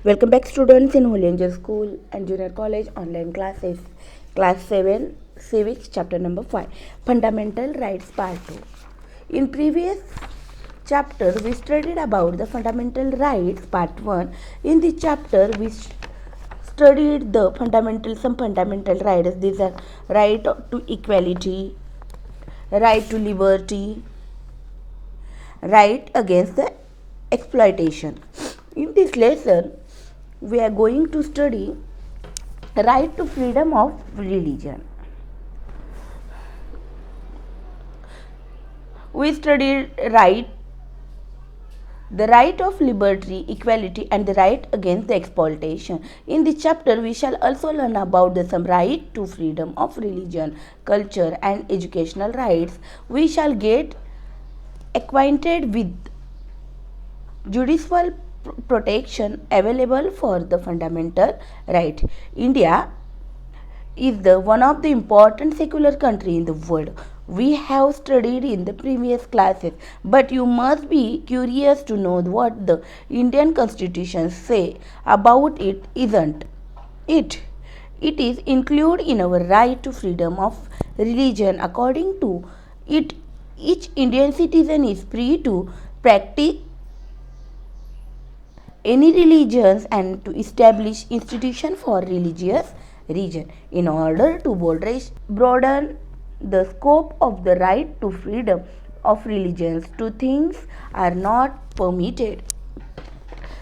Welcome back students in Holy Angel School and Junior College online classes. Class 7 Civics chapter number 5 Fundamental Rights part 2. In previous chapter we studied about the fundamental rights part 1. In this chapter we studied some fundamental rights. These are right to equality, right to liberty, right against the exploitation. In this lesson we are going to study right to freedom of religion. We studied the right of liberty, equality and the right against the exploitation. In this chapter we shall also learn about some right to freedom of religion, culture and educational rights. We shall get acquainted with judicial protection available for the fundamental right. India is one of the important secular country in the world. We have studied in the previous classes, but you must be curious to know what the Indian Constitution say about it, isn't it? It is included in our right to freedom of religion. According to it, each Indian citizen is free to practice any religions and to establish institution for religious reason. In order to broaden the scope of the right to freedom of religions, two things are not permitted.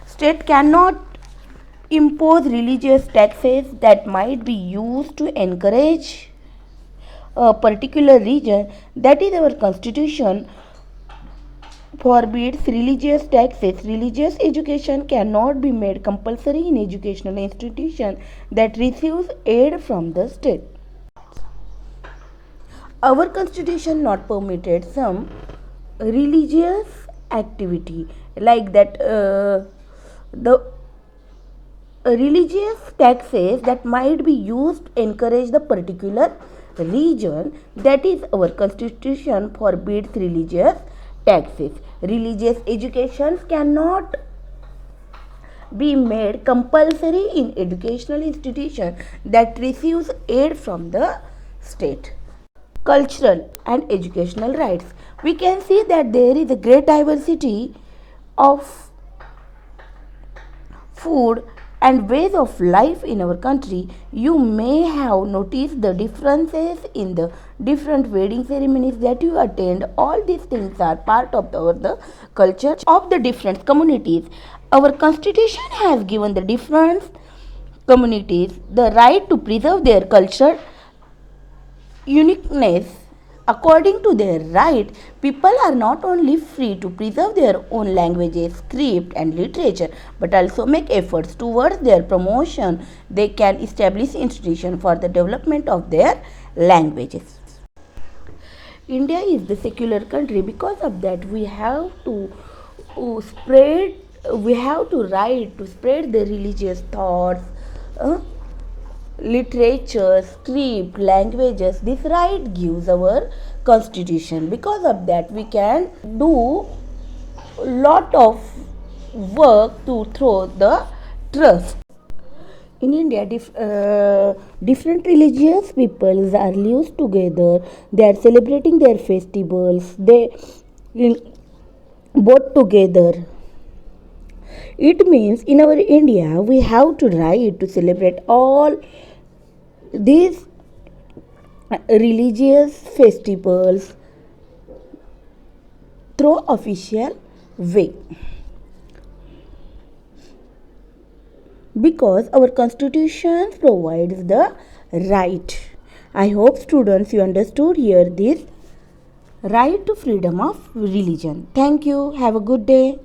State cannot impose religious taxes that might be used to encourage a particular religion. That is, our constitution forbids religious taxes. Religious education cannot be made compulsory in educational institutions that receives aid from the state. Our constitution not permitted some religious activity like that the religious taxes that might be used to encourage the particular religion. That is, our constitution forbids religious taxes. Religious education cannot be made compulsory in educational institutions that receives aid from the state. Cultural and educational rights. We can see that there is a great diversity of food and ways of life in our country. You may have noticed the differences in the different wedding ceremonies that you attend. All these things are part of the culture of the different communities. Our constitution has given the different communities the right to preserve their culture uniqueness. According to their right, people are not only free to preserve their own languages, script and literature, but also make efforts towards their promotion. They can establish institutions for the development of their languages. India is the secular country. Because of that, we have to spread the religious thoughts, literature, script, languages. This right gives our constitution. Because of that, we can do lot of work to throw the trust. In India, different religious peoples are lived together. They are celebrating their festivals. They both together. It means in our India we have to right to celebrate all these religious festivals through official way, because our constitution provides the right. I hope students you understood here this right to freedom of religion. Thank you. Have a good day.